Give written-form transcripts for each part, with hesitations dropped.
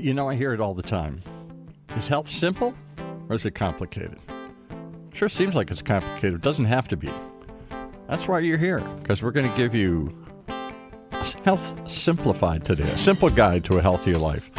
You know, I hear it all the time. Is health simple or is it complicated? Sure seems like it's complicated. It doesn't have to be. That's why you're here, because we're going to give you Health Simplified today, a simple guide to a healthier life.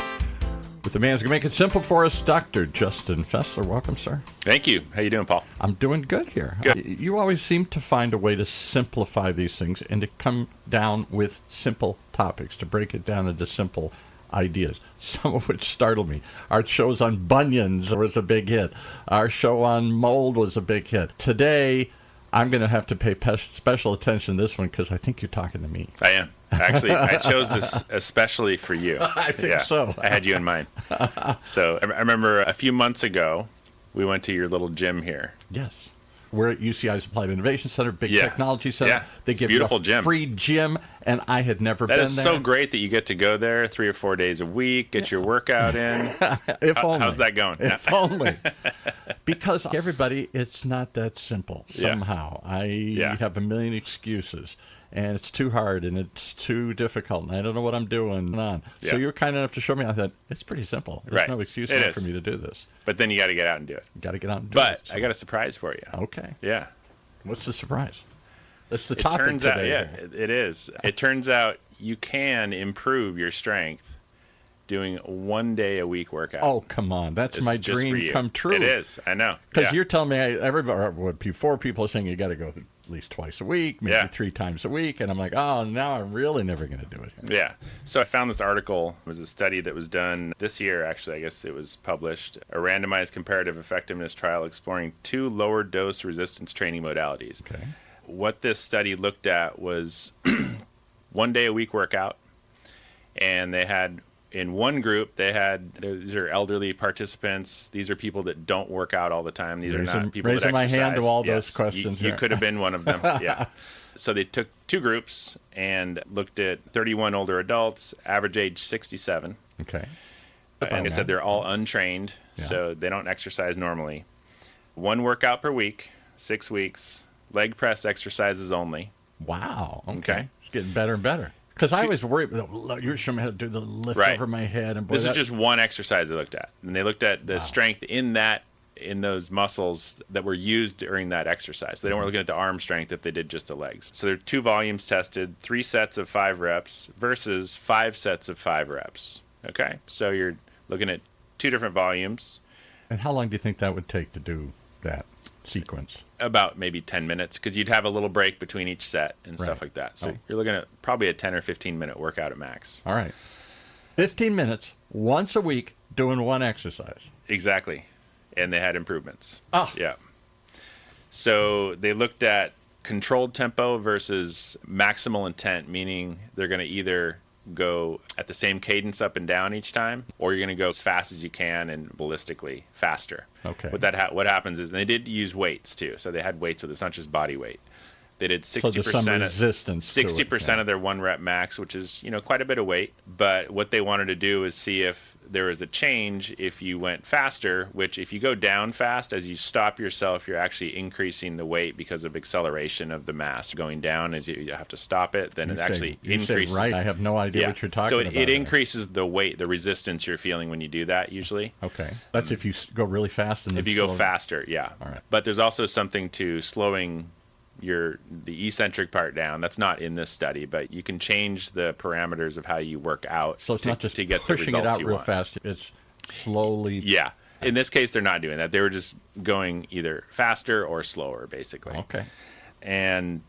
With the man who's going to make it simple for us, Dr. Justin Fesler. Welcome, sir. Thank you. How you doing, Paul? I'm doing good here. Good. You always seem to find a way to simplify these things and to come down with simple topics, to break it down into simple ideas, some of which startled me. Our shows on bunions was a big hit. Our show on mold was a big hit. Today, I'm going to have to pay special attention to this one because I think you're talking to me. I am. Actually, I chose this especially for you. I think so. I had you in mind. So I remember a few months ago, we went to your little gym here. Yes. We're at UCI's Applied Innovation Center, big technology center. Yeah. They give beautiful you a gym. Free gym, and I had never been there. That is so great that you get to go there 3 or 4 days a week, get your workout in. If only. How's that going? If only. Because everybody, it's not that simple somehow. I have a million excuses. And it's too hard, and it's too difficult, and I don't know what I'm doing. So you're kind enough to show me. I thought, it's pretty simple. There's no excuse for me to do this. But then you got to get out and do it. You got to get out and do it. But I got a surprise for you. Okay. Yeah. What's the surprise? That's the topic today. It is. It turns out you can improve your strength doing 1 day a week workout. Oh, come on. That's my dream come true. It is. I know. Because you're telling me, before people are saying you got to go at least twice a week, maybe 3 times a week. And I'm like, oh, now I'm really never going to do it. Yeah. So I found this article. It was a study that was done this year, actually. I guess it was published. A randomized comparative effectiveness trial exploring 2 lower dose resistance training modalities. Okay. What this study looked at was 1 day a week workout. And they had... In one group, these are elderly participants. These are people that don't work out all the time. These are not people that exercise. Raising my hand to all those questions. You could have been one of them, yeah. So they took 2 groups and looked at 31 older adults, average age 67. Okay. And they said they're all untrained, so they don't exercise normally. 1 workout per week, 6 weeks, leg press exercises only. Wow. Okay. It's getting better and better. Because I always worry, you're showing me how to do the lift over my head. And boy, this is just one exercise they looked at. And they looked at the strength in those muscles that were used during that exercise. So they weren't looking at the arm strength if they did just the legs. So there are 2 volumes tested, 3 sets of 5 reps versus 5 sets of 5 reps. Okay? So you're looking at 2 different volumes. And how long do you think that would take to do that sequence? About maybe 10 minutes, because you'd have a little break between each set and stuff like that. So you're looking at probably a 10 or 15-minute workout at max. All right. 15 minutes, once a week, doing 1 exercise. Exactly. And they had improvements. Oh. Yeah. So they looked at controlled tempo versus maximal intent, meaning they're going to either go at the same cadence up and down each time, or you're going to go as fast as you can and ballistically faster. Okay. What happens is, and they did use weights too, so they had weights with it. It's not just body weight. They did 60% of their 1 rep max, which is quite a bit of weight. But what they wanted to do is see if there was a change if you went faster. Which if you go down fast, as you stop yourself, you're actually increasing the weight because of acceleration of the mass going down. As you have to stop it, then it actually increases. Right, I have no idea what you're talking about. So it increases the weight, the resistance you're feeling when you do that. Usually, okay, that's if you go really fast. And if you go faster, All right. But there's also something to slowing the eccentric part down. That's not in this study, but you can change the parameters of how you work out. So it's not just to get pushing the results it out real fast. It's slowly. Yeah. In this case, they're not doing that. They were just going either faster or slower, basically. Okay. And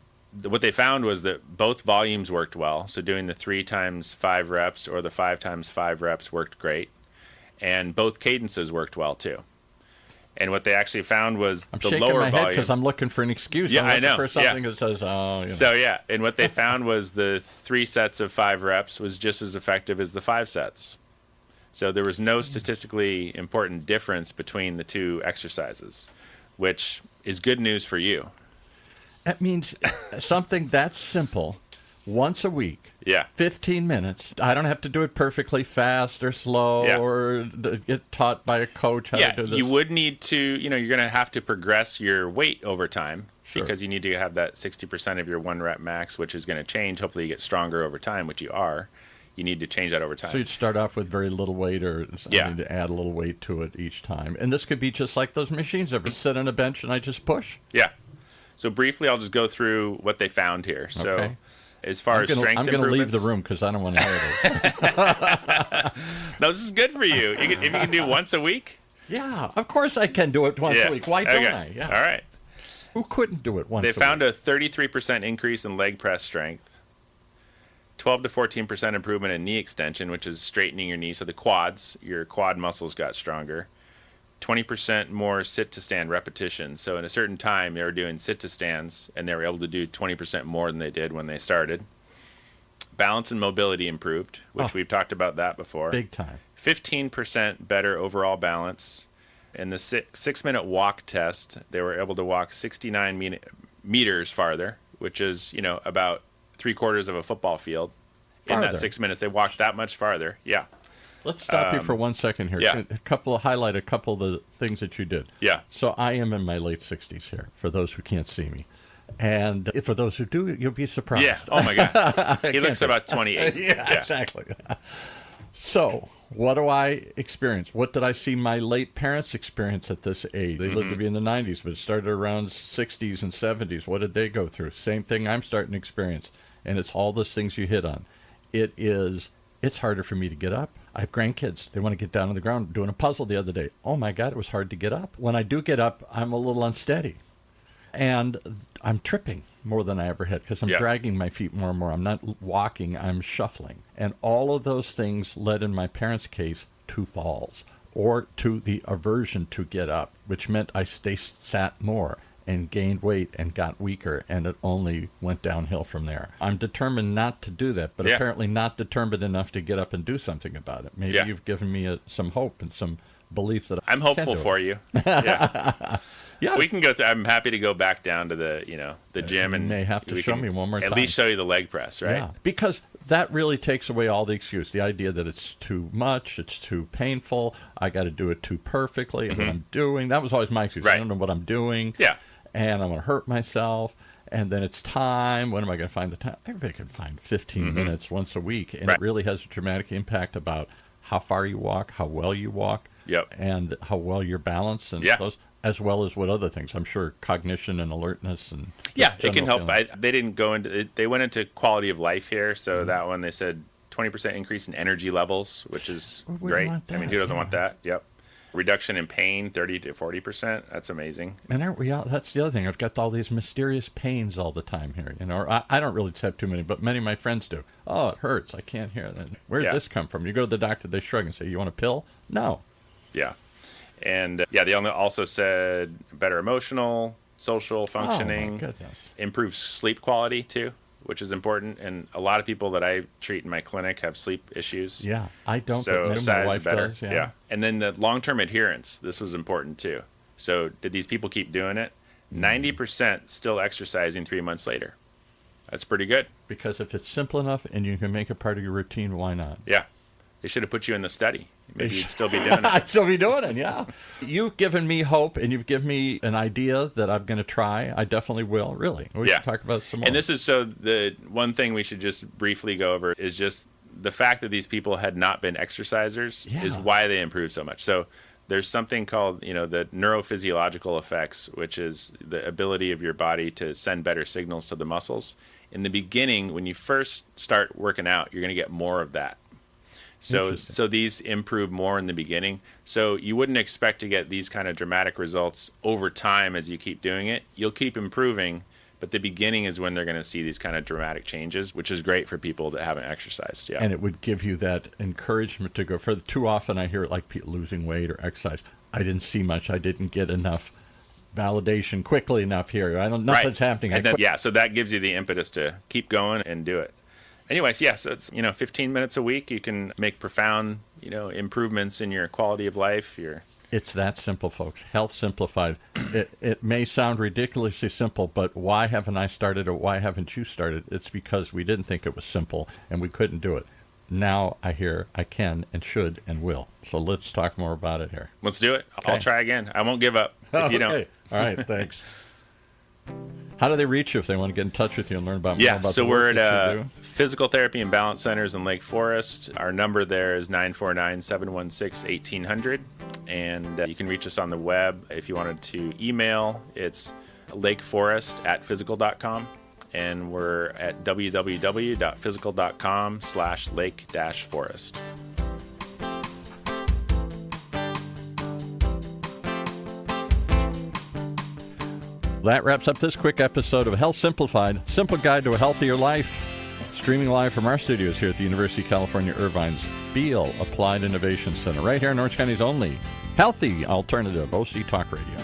what they found was that both volumes worked well. So doing the 3 times 5 reps or the 5 times 5 reps worked great. And both cadences worked well, too. And what they actually found was I'm the shaking lower my volume. head because I'm looking for an excuse. Yeah, I'm looking I know. for something that says, oh. So, and what they found was the 3 sets of 5 reps was just as effective as the 5 sets. So there was no statistically important difference between the 2 exercises, which is good news for you. That means something that simple, once a week. Yeah. 15 minutes. I don't have to do it perfectly fast or slow or get taught by a coach how to do this. You would need to, you're going to have to progress your weight over time because you need to have that 60% of your 1 rep max, which is going to change. Hopefully you get stronger over time, which you are. you need to change that over time. So you'd start off with very little weight, or I need to add a little weight to it each time. And this could be just like those machines. Ever sit on a bench and I just push? Yeah. So briefly, I'll just go through what they found here. So Okay. as far as strength I'm going to leave the room because I don't want to hear this. No, this is good for you. If you can do once a week. Yeah, of course I can do it once a week. Why don't I? Yeah. All right. Who couldn't do it once a week? They found a 33% increase in leg press strength, 12 to 14% improvement in knee extension, which is straightening your knee. So your quad muscles got stronger. 20% more sit-to-stand repetitions. So in a certain time, they were doing sit-to-stands, and they were able to do 20% more than they did when they started. Balance and mobility improved, which we've talked about that before. Big time. 15% better overall balance. In the 6-minute walk test, they were able to walk 69 meters farther, which is, about 3/4 of a football field. Farther. In that 6 minutes, they walked that much farther. Yeah. Let's stop you for 1 second here. Yeah. Highlight a couple of the things that you did. Yeah. So I am in my late 60s here, for those who can't see me. And for those who do, you'll be surprised. Yeah. Oh, my God. He looks about 28. Yeah, exactly. So what do I experience? What did I see my late parents experience at this age? They lived to be in the 90s, but it started around 60s and 70s. What did they go through? Same thing I'm starting to experience. And it's all those things you hit on. It's harder for me to get up. I have grandkids. They want to get down on the ground. Doing a puzzle the other day. Oh, my God, it was hard to get up. When I do get up, I'm a little unsteady. And I'm tripping more than I ever had because I'm dragging my feet more and more. I'm not walking, I'm shuffling. And all of those things led, in my parents' case, to falls or to the aversion to get up, which meant they sat more and gained weight and got weaker, and it only went downhill from there. I'm determined not to do that, but apparently not determined enough to get up and do something about it. Maybe you've given me some hope and some belief that I'm hopeful for you. Yeah. Yeah. We can go through. I'm happy to go back down to the gym, and you may have to show me one more time. At least show you the leg press, right? Yeah, because that really takes away all the excuse. The idea that it's too much, it's too painful, I got to do it too perfectly. What I'm doing, that was always my excuse. Right. I don't know what I'm doing. Yeah. And I'm going to hurt myself. And then it's time. When am I going to find the time? Everybody can find 15 minutes once a week. And it really has a dramatic impact about how far you walk, how well you walk, and how well you're balanced, and those, as well as what other things. I'm sure cognition and alertness and it can help. They didn't go into it. They went into quality of life here. So that one, they said 20% increase in energy levels, which is great. I mean, who doesn't want that? Yep. Reduction in pain, 30 to 40%. That's amazing. And aren't we all, that's the other thing. I've got all these mysterious pains all the time here. Or I don't really have too many, but many of my friends do. Oh, it hurts. I can't hear it. Where did this come from? You go to the doctor, they shrug and say, "You want a pill?" No. Yeah. And they also said better emotional, social functioning. Oh, my goodness. Improved sleep quality too, which is important. And a lot of people that I treat in my clinic have sleep issues. Yeah, I don't. So but my wife better. does. Yeah. And then the long-term adherence. This was important too. So did these people keep doing it? 90% still exercising 3 months later. That's pretty good. Because if it's simple enough and you can make it part of your routine, why not? Yeah. They should have put you in the study. Maybe you'd still be doing it. I'd still be doing it, yeah. You've given me hope, and you've given me an idea that I'm going to try. I definitely will, really. We should talk about it some more. And this is the one thing we should just briefly go over is just the fact that these people had not been exercisers is why they improved so much. So there's something called, the neurophysiological effects, which is the ability of your body to send better signals to the muscles. In the beginning, when you first start working out, you're going to get more of that. So these improve more in the beginning. So you wouldn't expect to get these kind of dramatic results over time as you keep doing it. You'll keep improving, but the beginning is when they're going to see these kind of dramatic changes, which is great for people that haven't exercised yet. And it would give you that encouragement to go further. Too often I hear it like people losing weight or exercise. I didn't see much. I didn't get enough validation quickly enough here. Nothing's happening. So that gives you the impetus to keep going and do it. Anyways, so it's 15 minutes a week. You can make profound improvements in your quality of life. It's that simple, folks. Health Simplified. It may sound ridiculously simple, but why haven't I started or why haven't you started? It's because we didn't think it was simple and we couldn't do it. Now I hear I can and should and will. So let's talk more about it here. Let's do it. Okay. I'll try again. I won't give up if you don't. All right, thanks. How do they reach you if they want to get in touch with you and learn about more Yeah, about so the we're work that at you do? Physical Therapy and Balance Centers in Lake Forest. Our number there is 949-716-1800. And you can reach us on the web. If you wanted to email, it's lakeforest@physical.com. And we're at www.physical.com/lake-forest. That wraps up this quick episode of Health Simplified, Simple Guide to a Healthier Life. Streaming live from our studios here at the University of California, Irvine's Beal Applied Innovation Center, right here in Orange County's only healthy alternative, OC Talk Radio.